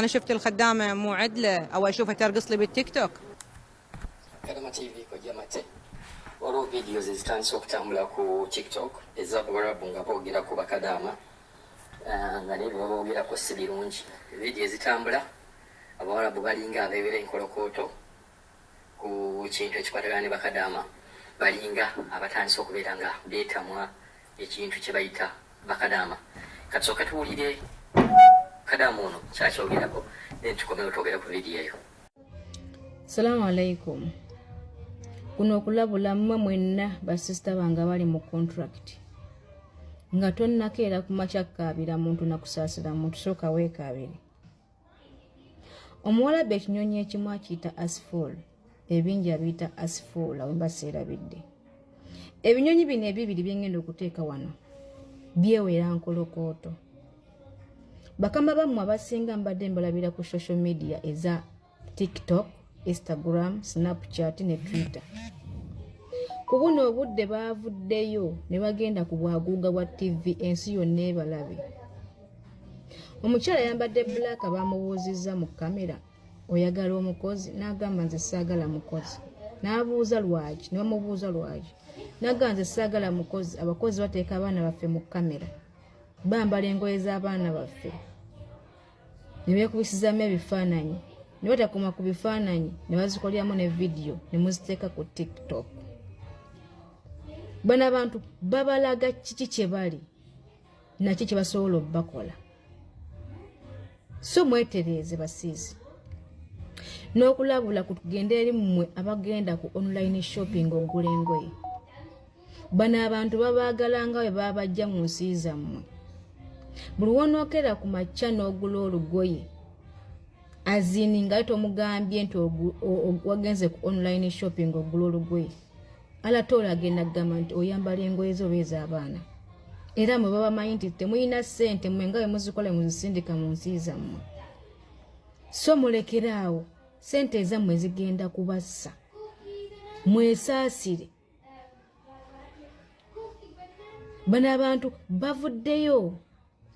أنا شفت الخدامة مو عدلة أو أشوفها ترقص لي بالتيك توك. Kadama TV kwa jamate. Oro videos zitandise okutambula ku TikTok ez'Abawarabu nga boogera ku bakadama nga n'ebyo baboogerako si birungi. Video ezitambula Abawarabu balinga abeebera enkolokooto ku kintu ekikwatagana ne bakadama, balinga abatandise okubeera nga beetamwa ekintu kye bayita bakadama. Katusooka tuwulire kadamu ono kyakyogerako then tukomere twogera ku video eyo. Assalamu alaikum. Kuno okulabula mmwe mwenna basista bange bali mu contract nga tonnakeera ku makyakkaabira muntu nakusaasira muntu sooka weekaabire. Omuwalabu ekinyonyi ekimu akiyita asfol, ebingi abiyita asfol awe mbaseerabidde. Ebinyonyi bino ebibiri byengenda okuteeka wano byewera nkolokooto. Bakama bammwe abasinga mbadde mbalabira ku social media eza TikTok, Instagram, Snapchat ne Twitter. Ku buno obudde baavuddeyo ne bagenda ku bwaguuga bwa TV ensi yonna ebalabe. Omukyala yambadde black bamubuuzizza mu kamera, oyagala omukozi? N'agamba nze saagala mukozi. N'abuuza lwaki, ne bamubuuza lwaki. N'agamba nze saagala mukozi, abakozi bateeka abaana baffe mu kamera, bambala engoye z'abaana baffe, ne beekubisizaamu ebifaananyi, ne batakoma ku bifaananyi ne bazikolyamu ne video ne muziteeka ku TikTok. Bano abantu babalaga kiki kye bali naki kye basobola obbakola. So mwetereeze basiizi n'okulabula kutugenda eri mmwe abagenda ku online shopping ogula engoye. Bano abantu babaagala nga bwe babajja mu nsi zammwe. Buli wonookera ku makya n'ogula olugoye azini nga tomugambye nti wagenze ku online shopping ogula olugoye, alatola agenda kugamba nti oyambala engoye zo ez'abaana. Era mwe babamanyi nti temulina ssente mwe nga bwe muzikola muzisindika mu nsi zammwe. So mulekeraawo, ssente ezammwe zigenda kubassa, mwesaasire. Bano abantu bavuddeyo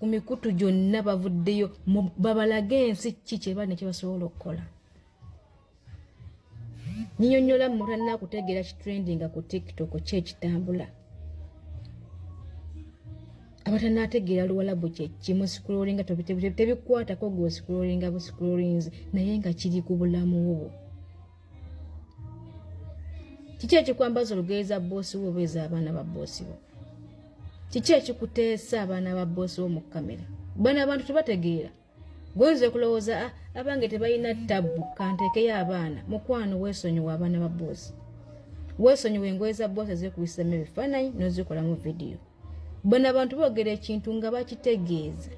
ku mikutu gyonna, bavuddeyo babalage ensi ki kye bali ne kye basobola okukola. Nyinyonnyola mmwe tannakutegeera kitrendinga ku TikTok ki ekitambula. Abatannategeera luwalabu kye kimu scrollinga tebikwatako gwe scrollinga bu scrollings naye nga kiri ku bulamu bwo. Kiki ekikwambaza olugeeza boosi wo obeeza abaana ba boosi bo? Kiki ekikuteesa abaana ba boosi wo mu kamera? Bano abantu tebategeera. Gwenze kulowooza abange tebalina tabu kanteekeyo abaana. Mukwano weesonyiwa abaana ba boosi. Weesonyiwa engoye za boosi ezekubisizamu ebifaananyi n'ozikolamu video. Bano abantu boogera ekintu nga bakitegeeza.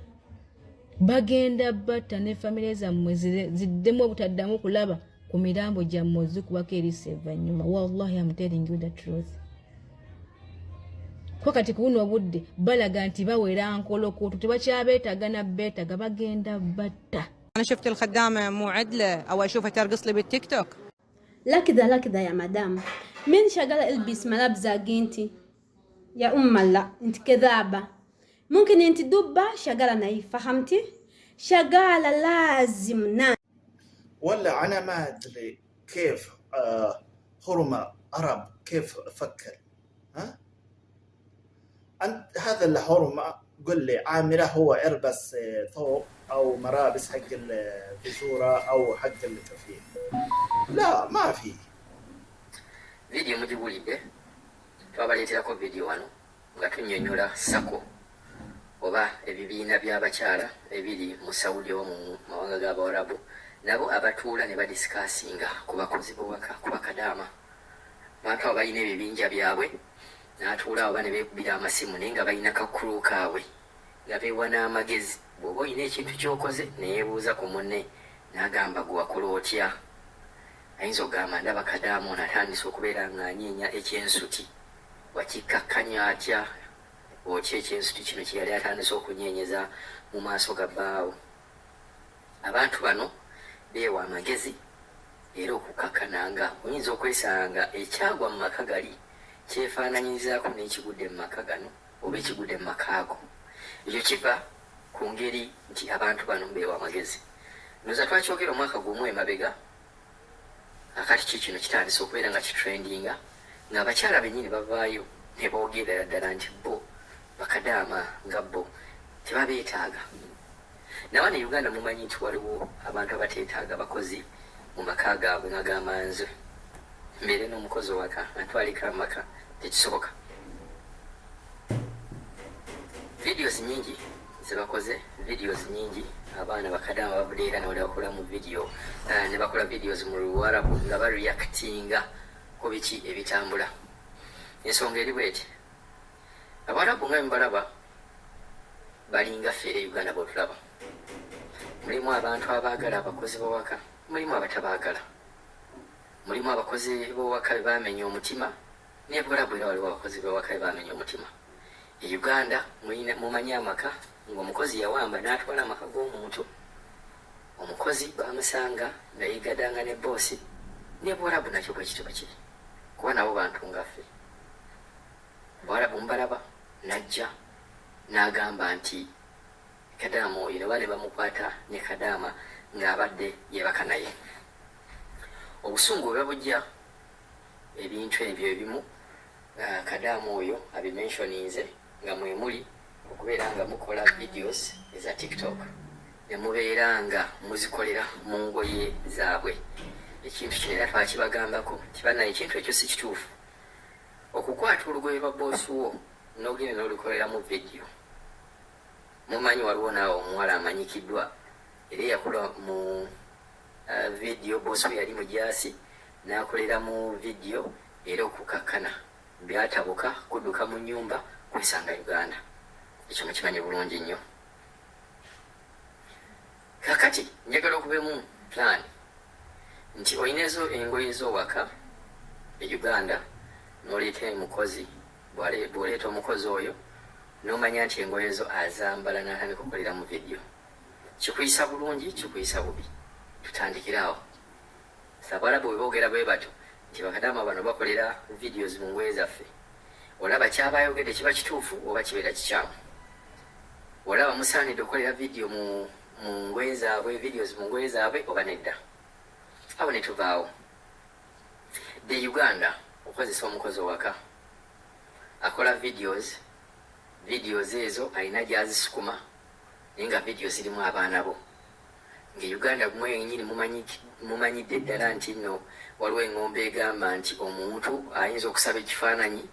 Bagenda batta ne famire zammwe ziddemu obutaddamu kulaba ku mirambo gyammwe ozikubako eriisa evvannyuma. Wallahi I'm telling you the truth. Kwa kati kuno obudde balaga nti bawera nkolokooto tebakyabeetaaga na beetaaga bagenda batta. أنا شفت الخدامة مو عدلة أو أشوفها ترقص لي بالتيك توك. لا كذا يا مدام، من شغالة البس ملابس انتي يا لا انت كذابة. ممكن انت دبة شغالة نايف، فهمتي؟ شغالة لازم ولا انا ما ادري كيف حرمة عرب كيف افكر. ها انت هذا اللي حرمة قل لي عامله هو يلبس ثوب او ملابس حق الفزورة او حق الكفيل. لا ما في Video mujibulidde twabaleeterako video wano nga tunnyonnyola sako oba ebibiina by'abakyala ebiri mu Saudi omu mawanga g'Abawarabu nabo abatuula ne badisikasinga ku bakozi b'owaka ku bakadaama. Abantu abo balina ebibinja byabwe n'atuula awo ne beekubira amasimu naye nga balina kakulu kaabwe nga beewa n'amagezi. Bw'oba olina ekintu ky'okoze neyeebuuza ku munne n'agamba gwe wakola otya. Ayinza okugamba ndaba kadaamu ono atandise okubeera ng'anyeenya ekyensuti. Wakikkakkanya atya otya ekyensuti kino kye yali atandise okunyeenyeza mu maaso ga bbaawo. Abantu bano beewa amagezi era okukakkananga oyinza okwesanga ekyagwa mu maka gali kyefaananyirizaako n'ekigudde mu maka gano oba ekigudde mu maka ago. Ekyo kiva ku ngeri nti abantu bano beewa amagezi. noza twakyogera omwaka gumu emabega akati kikino kitandise okubeera nga kitrendinga ng'abakyala bennyini bavaayo ne boogerera ddala nti bo bakadaama nga bo tebabeetaaga. nawa ne Uganda mumanyi nti waliwo abantu abateetaaga bakozi mu maka gaabwe nga gamanzi. Mbeere n'omukozi owaka atwalika amaka tekisoboka. Videos nyingi zebakoze, videos nyingi abaana bakadaama babuleera ne bakola mu video ne bakola videos mu Luwarabu nga bareactinga ku biki ebitambula. Ensonga eri bweti Abarabu nga mbalaba balinga fere Uganda bwetulaba. Mulimu abantu abaagala abakozi b'owaka, mulimu abatabaagala. Mulimu abakozi b'owaka bamenya omutima, ne Bwarabu era waliwo abakozi b'owaka bamenya omutima. E Uganda mumanyi amaka ng'omukozi yawamba n'atwala amaka g'omuntu. Omukozi bamusanga nga yegadanga ne boosi. Ne Bwarabu nakyo bwe kityo kiri. Kuba nabo bantu ngaffe. Bwarabu mbalaba najja n'agamba nti Kadaama oyo ne bale bamukwata ne Kadaama ng'abadde yebaka naye. Obusungu bwe bujja ebintu ebyo ebimu Kadaama oyo abimensioninze nga mwe muli okubeera nga mukola videos eza TikTok ne mubeera nga muzikolera mu ngoye zaabwe. Ekintu kino era twakibagambako kibanaye ekintu ekyo si kituufu. Okukwata olugoye lwa boosi wo n'ogenda n'olukolera mu video. Mumanyi waliwo naawe omuwala amanyikiddwa era yakola mu video boosi we yali mujaasi n'akolera mu video era okukakkana byatabuka kudduka mu nnyumba kwesanga Uganda. Ekyo mukimanyi bulungi nnyo. Kakati njagala okubeemu plan nti olina ezo engoye z'owaka e Uganda n'oleeta omukozi bw'oleeta omukozi oyo n'omanya nti engoye zo azambala n'atandika okukolera mu video. Kikuyisa bulungi, kikuyisa bubi. Tutandikire awo. Abarabu bwe boogera bwe batyo nti bakadaama bano bakolera videos mu ngoye zaffe. Olaba kyabayogedde kiba kituufu oba kibeera kikyamu. Olaba musaanidde okukolera video mu ngoye zaabwe, videos mu ngoye zaabwe oba nedda. Awo ne tuvaawo. The Uganda okozesa omukozi owaka akola videos ezo alina gyazisukuma naye nga video zirimu abaana bo. Uganda mwenyini mumanyidde ddala nti nno waliwo engombe egamba nti omuntu ayinza okusaba ekifaananyi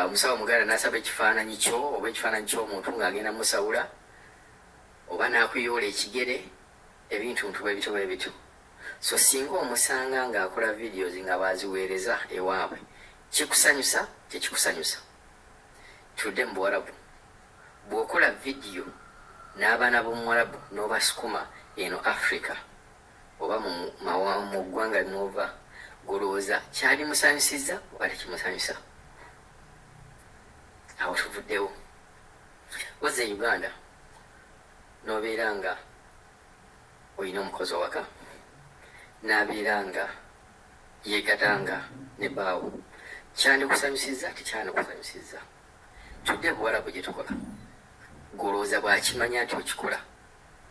omusawo omuganda n'asaba ekifaananyi kyo oba ekifaananyi ky'omuntu ng'agenda musawula oba n'akuyoola ekigere ebintuntu bwe bityo. So singa omusanga ng'akola videos nga baziweereza ewaabwe kikusanyusa tekikusanyusa. Tudde mu Buwarabu bw'okola video n'abaana b'Omuwarabu n'obasukuma eno Africa oba mu ggwanga ly'ova golowooza kyali musanyusizza oba tekimusanyusa. Awo tuvuddewo. Wazza Uganda n'obeera nga olina omukozi owaka n'abeera nga yeegatanga ne bbaawo kyandikusanyusizza tekyandikusanyusizza. Tudde Buwarabu gye tukola golowooza bw'akimanya nti okikola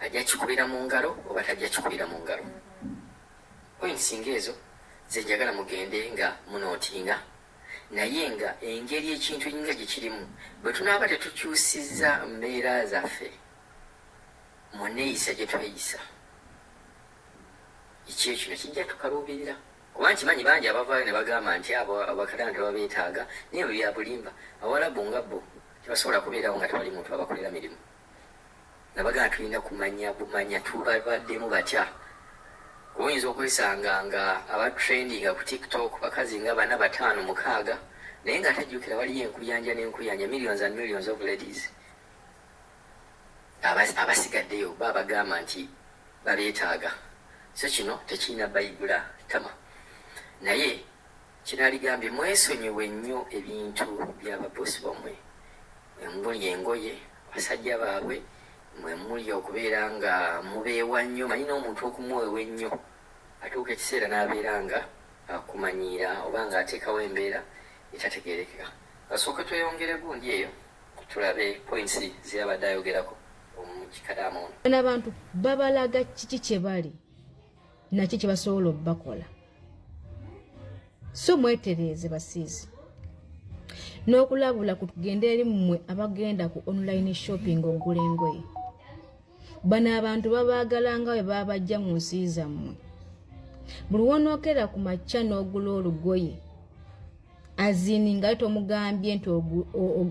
ajja kikubira mu ngalo oba tajja kikubira mu ngalo. Pointsinga ezo ze njagala mugende nga munootinga naye nga engeri ekintu nga gye kirimu bwe tunaaba tetukyusizza mbeera zaffe mu neeyisa gye tweyisa ekyo kino kijja tukaluubirira. Kuba nkimanyi bangi abavaayo ne bagamba nti abo abakadaama tebabeetaaga naye bwe bya bulimba. Abawarabu nga bo tebasobola kubeerawo nga tewali muntu abakolera mirimu. Nabagamba tulina kumanya tubabaddemu batya. Oyinza okwesanga nga abatrendinga ku TikTok bakazi nga 4, 5, 6 naye nga tajjukira waliyo enkuyanja millions and millions of ladies abasigaddeyo babagamba nti babeetaaga. So kino tekirina bayibula tama. Naye kinaligambye mwesonyiwe nnyo ebintu by'ababosi bammwe. Muli engoye basajja baabwe mwe muli okubeera nga mubeewa nnyo. Manyi n'omuntu okumuweewa ennyo atuuka ekiseera n'abeera nga akumanyiira oba ng'ateekawo embeera etategeerekeka. Kasooka tweyongere gundi eyo tulabe points zeyabadde ayogerako kikadaama ono. Bano abantu babalaga kiki kye bali nakyo kye basobola okubakola. So mwetereeze basiizi n'okulabula kutugenda eri mmwe abagenda ku online shopping ogula engoye. Bano abantu babaagala nga bwe babajja mu nsi zammwe. Buli wonookera ku makya n'ogula olugoye azini nga tomugambye nti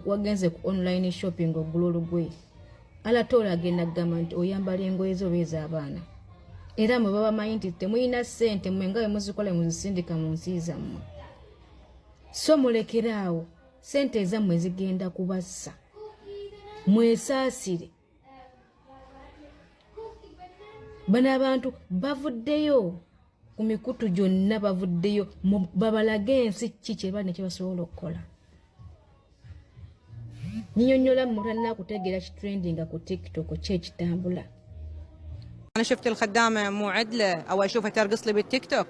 wagenze ku online shopping ogula olugoye, alatola agenda kugamba nti oyambala engoye zo ez'abaana. Era mwe babamanyi nti temulina ssente mmwe nga bwe muzikola muzisindika mu nsi zammwe. So mulekeraawo ssente ezammwe zigenda kubassa, mwesaasire. Bano abantu bavuddeyo ku mikutu gyonna, bavuddeyo babalage ensi ki kye bali nekye basobola okukola. Nnyonnyola mutanna kutegeera kitrendinga ku TikTok kye kitambula. انا شفت الخدامه مو عدله او اشوفها ترقص لي بالتيك توك